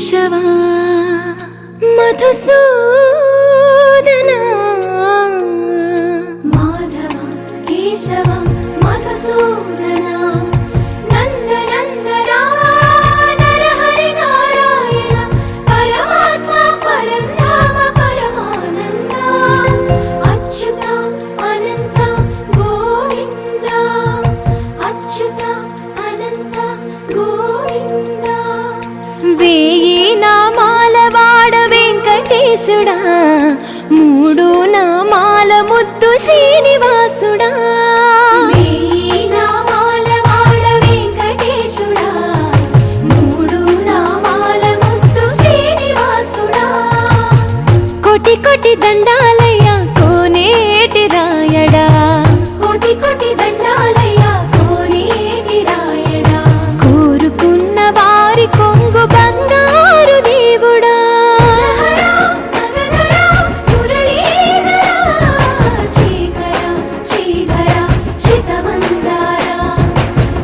కేశవా మధుసూదనా మాధవ కేశవ మధుసూదనా నందనందనా నరహరి నారాయణ పరమాత్మ పరంధామ పరమానంద అచ్యుత అనంత గోవింద అచ్యుత అనంత గోవింద వేయి నామాల వాడ వెంకటేశుడా మూడు నామాల ముద్దు శ్రీనివాసుడా వేయి నామాల వాడ వెంకటేశుడా మూడు నామాల ముద్దు శ్రీనివాసుడా కోటి కోటి దండాలయ్య కోనేటి రాయడా కోటి కోటి దండాలయ్య కోనేటి రాయడా కోరుకున్న వారి కొంగు బంగారు దేవుడా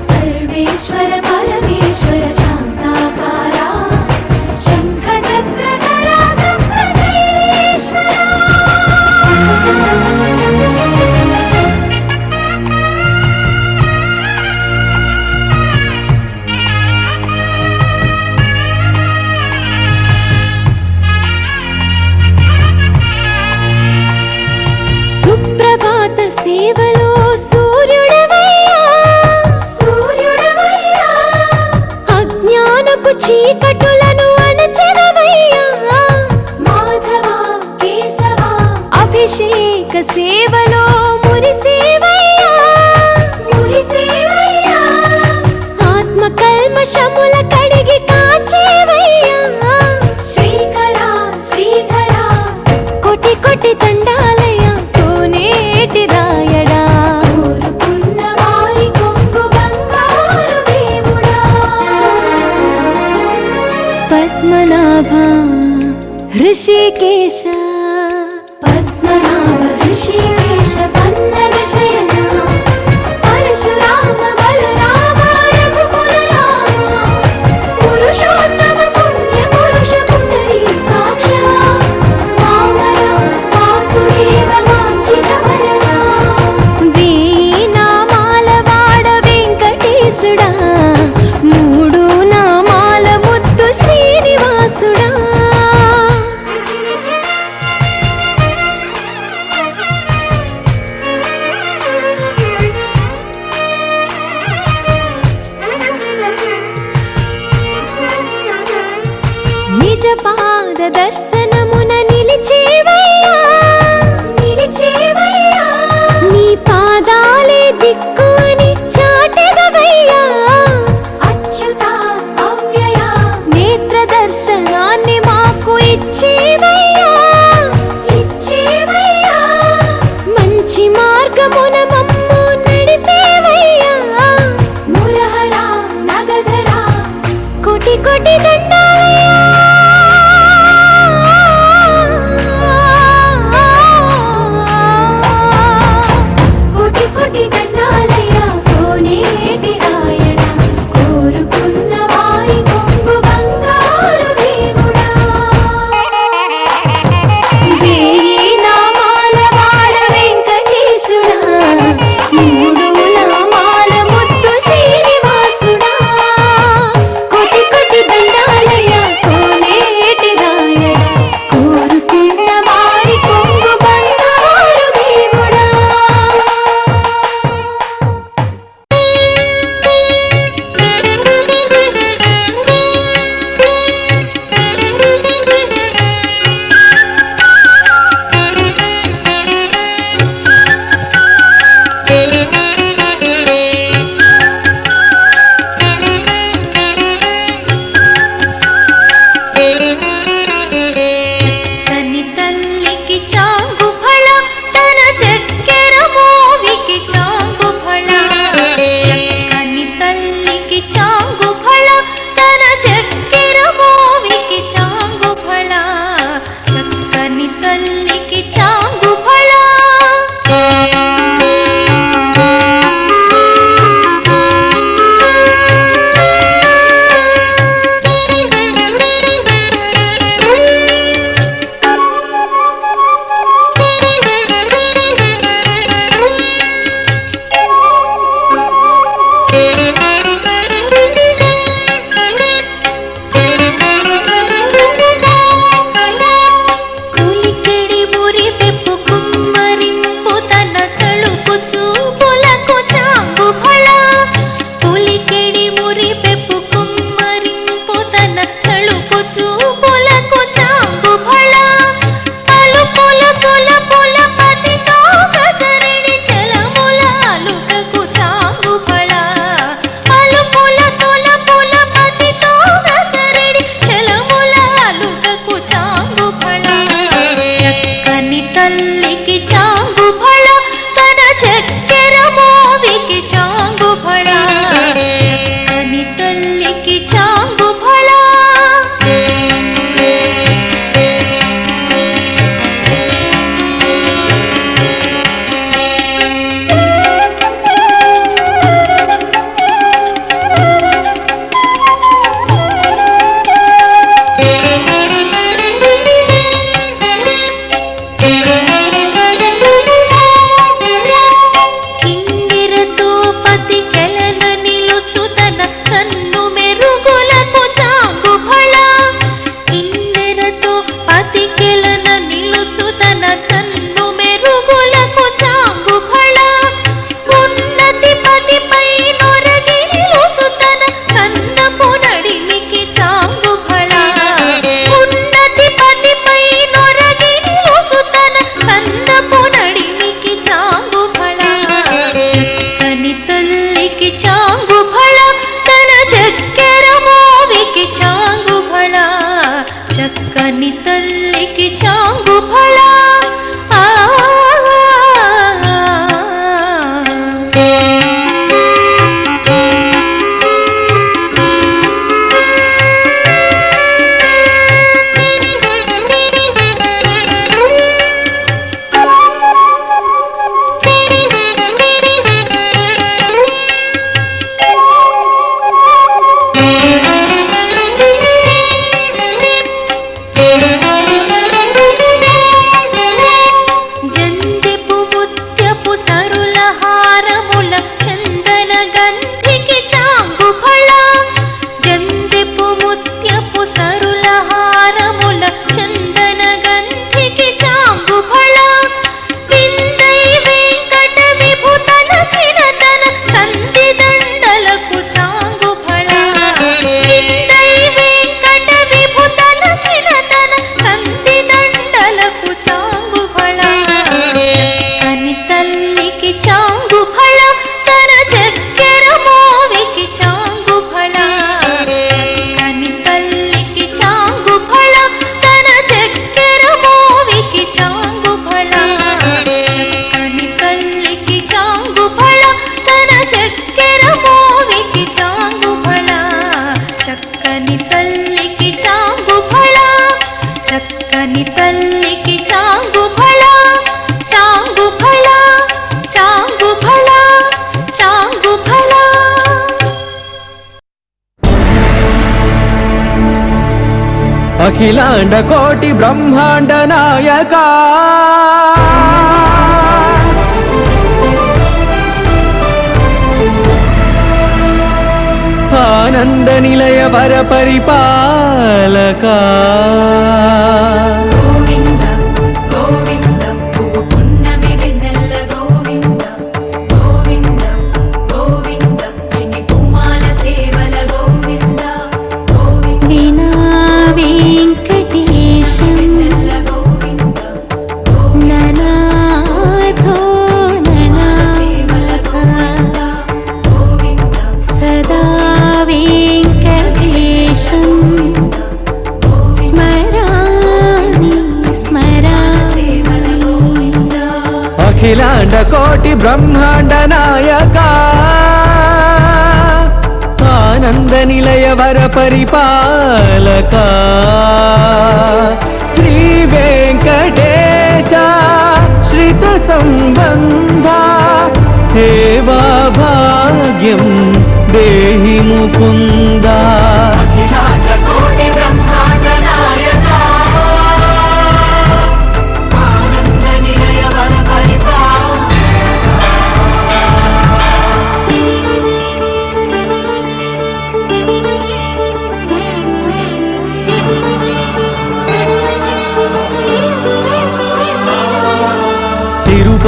సర్వేశ్వర పరమేశ్వర శాంతాకార శంఖ చక్రధర సప్తశైలేశ్వర సుప్రభాత సేవలో సూర్యుడవయ్యా సూర్యుడవయ్యా అజ్ఞానపు చీకటులను అణచెదవయ్యా మాధవ కేశవ అభిషేక సేవలో మురిసేవయ్యా మురిసేవయ్యా ఆత్మ కల్మషముల కడిగి కాచేవయ్యా శ్రీకర శ్రీధర కోటి కోటి దండాలయ్య కోనేటి రాయడా కోరుకున్న వారి కొంగు బంగారు దేవుడా పద్మనాభ హృషికేశ పద్మనాభ ఋషికేశ పన్నగ శయన పరశురామ బలరామ రఘుకుల రామ పురుషోత్తమ పుణ్య పురుష పుండరీకాక్ష వామన వాసుదేవ వాంఛిత వరదా వేయి నామాల వాడ వెంకటేశుడా మూడు నామాల ముద్దు శ్రీనివాసుడా నిజ పాద దర్శనమున నిలిచేవయ్యా నిలిచేవయ్యా నీ పాదాలే దిక్కు అని చాటెదవయ్యా అచ్యుత అవ్యయ నేత్ర దర్శనాన్ని మాకు ఇచ్చేవయ్యా ఇచ్చేవయ్యా మంచి మార్గమున మమ్ము నడిపేవయ్యా మురహర నగధర కోటి కోటి దండాలయ్యా కోటి కోటి దండాలయ్య కోనేటి రాయడ కోరుకున్న వారి కొంగు బంగారు దేవుడా వేయి నామాల వాడ వెంకటేశుడా మూడు నామాల ముద్దు శ్రీనివాసుడా కోటి కోటి దండాలయ్య చూపులకు చాంగు ఫళ పులికెడి మురిపెప్పు కుమ్మరింపు తన సళుపు చూపులకు చాంగు ఫళ అలుపుల సొలపుల పతితో కసరిడి చలముల అలుకకు చాంగు ఫళ అలుపుల సొలపుల పతితో కసరిడి చలముల అలుకకు చాంగు ఫళ చక్కని తల్లికి చాంగు ఫళ తన చక్కెర మోవికి చాంగు ఫళ చక్కని తల్లికి చాంగు ఫళ కిందిరతో పతి కెలన నిలుచు తన సన్ను మెరుగులకు చాంగు ఫళ కిందిరతో పతి కెలన నిలుచు తన సన్ను మెరుగులకు చాంగు ఫళ ఉన్నతి పతిపై నొరగి నిలుచు తన సన్నపు నడిమికి చాంగు ఫళ ఉన్నతి పతిపై నొరగి నిలుచు తన సన్నపు నడిమికి చాంగు ఫళ చక్కని తల్లికి చాంగు ఫళ తన చక్కెర మోవికి చాంగు ఫళ చక్కని తల్లికి చాంగు ఫళ ఆ జందెపు ముత్యపు సరుల హారముల చందన గంధికి చాంగు ఫళ జందెపు ముత్యపు సరుల హారముల చందన గంధికి చాంగు ఫళ విందై వెంకట విభుతన చిరతన సంధి దండలకు చాంగు ఫళ విందై వెంకట విభుతన చిరతన సంధి దండలకు చాంగు ఫళ చక్కని తల్లికి చాంగు ఫళ తన చక్కెర మోవికి చాంగు ఫళ చక్కని తల్లికి చాంగు ఫళ తన చక్కెర మోవికి చాంగు ఫళ చక్కని తల్లికి చాంగు ఫళ తన చక్కెర మోవికి చాంగు ఫళ చక్కని తల్లికి చాంగు ఫళ చక్కని తల్లికి చాంగు ఫళ చాంగు ఫళ చాంగు ఫళ చాంగు ఫళ అఖిలాండ కోటి బ్రహ్మాండ నాయక ఆనంద నిలయ వర పరిపాలక గోవింద గోవింద పువ్వు పున్నమి వెన్నెల గోవింద గోవింద గోవింద చిన్ని పూమాల సేవల గోవింద గోవింద వినా వెంకటేశం వెన్నెల గోవింద ననాథో సేవల గోవింద గోవింద సదా వెంకటేశం స్మరామి సేవల స్మరామి గోవింద అఖిలాండ కోటి బ్రహ్మాండ నాయక ఆనంద నిలయ వర పరిపాలక శ్రీ వెంకటేశ శ్రిత సంబంధ సేవా భాగ్యం దేహి ముకుంద కోటి బ్రహ్మాండ నాయక ఆనంద నిలయ వర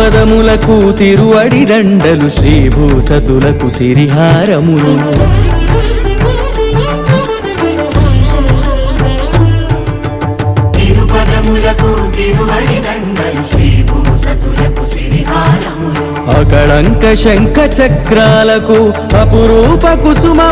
తిరుపదములకు తిరువడి దండలు శ్రీభూసతులకు సిరిహారములు తిరుపదములకు తిరువడి దండలు శ్రీభూసతులకు సిరిహారములు అకళంక శంఖ చక్రాలకు అపురూప కుసుమమాలికలు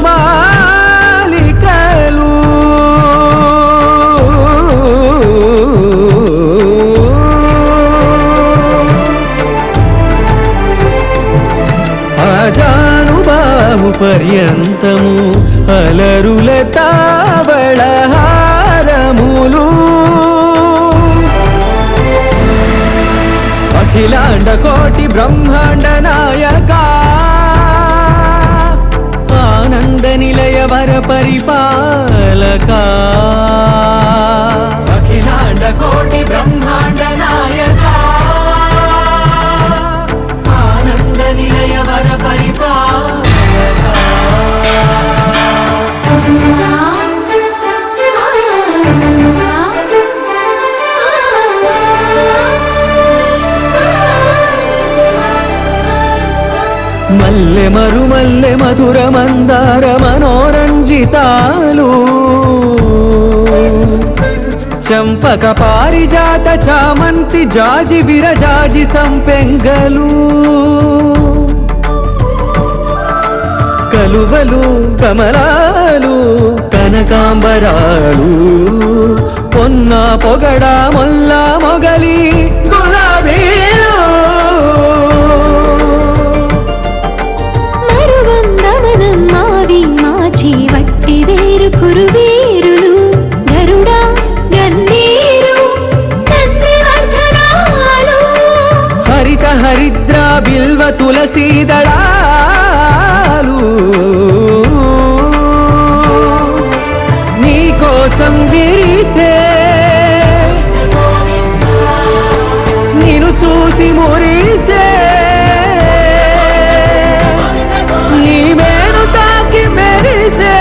ఆజానుబాహు పర్యంతము అలరుల తావళహారములు అఖిలాండ కోటి బ్రహ్మాండ నాయక ఆనంద నిలయ వర పరిపాలక అఖిలాండ కోటి బ్రహ్మాండ నాయక ఆనంద నిలయ వర పరిపాలక మల్లె మరుమల్లె మధుర మందార మనోరంజితాలు చంపక పారిజాత చామంతి జాజి విరజాజి సంపెంగలు కలువలు కమలాలు కనకాంబరాలు పొన్న పొగడ మొల్ల మొగలి గులాబీలు మరువందమనం మావి మాచి వట్టి వేరు కురువీరులు గరుడా గన్నీరు నందివర్ధనాలు హరిత హరిద్ర బిల్వ తులసీదళాలు నీకోసం విరిసే నిన్ను చూసి మురిసే నీ మేను తాకి మెరిసే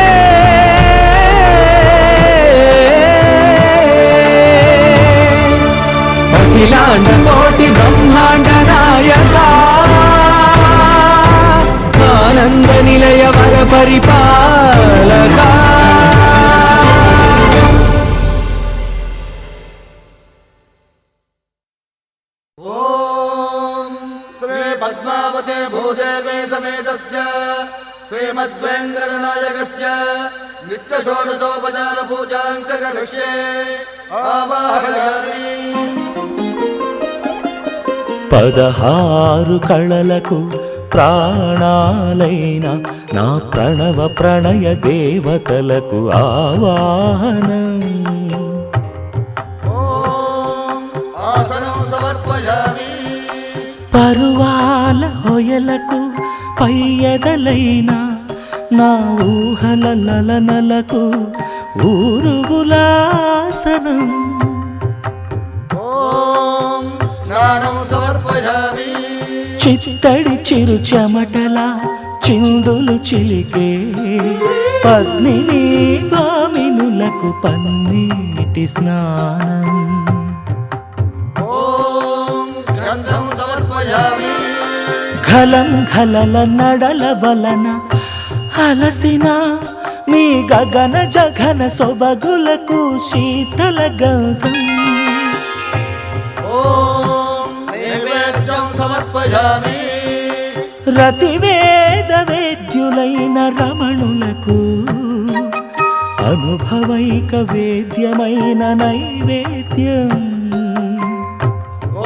అఖిలాండ కోటి బ్రహ్మాండ నాయక ఆనంద నిలయ వర పరిపాలక ఓం శ్రీ పద్మావతే భూదేవే సమేతస్య శ్రీమద్వేంకటనాయకస్య నిత్య షోడశోపచార పూజాం చ కరిష్యే ఆవాహయామి. 16 కళలకు ప్రాణాలైన నా ప్రణవ ప్రణయ దేవతలకు ఆవాహనం ఓం ఆసనం సమర్పయామి. పరువాల హొయలకు పయ్యదలైన నా ఊహల లలనలకు ఊరుగులాసనం ఓం స్నానం సమర్పయామి. చిత్తడి చిరు చెమటల చిందులు చిలికే పద్మిని భామినులకు పన్నీటి స్నానం ఓం గంధం సమర్పయామి. ఘలం ఘలల నడల వలన అలసిన మీ గగన జఘన సొబగులకు శీతల గంధం ఓం నైవేద్యం సమర్పయామి. రతివేద వేద్యులైన రమణులకు అనుభవైక వేద్యమైన నైవేద్యం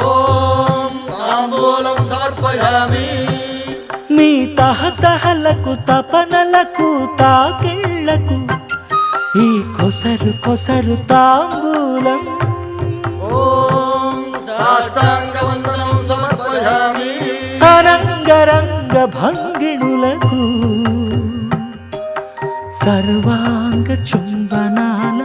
ఓం తాంబూలం సమర్పయామి. మీ తహతహలకు తపనలకు తాకిళ్లకు ఈ కొసరు కొసరు తాంబూలం ఓం సాష్టాంగవందనం సమర్పయామి. అరంగరంగ భంగిణులకు సర్వాంగ చుంబనాల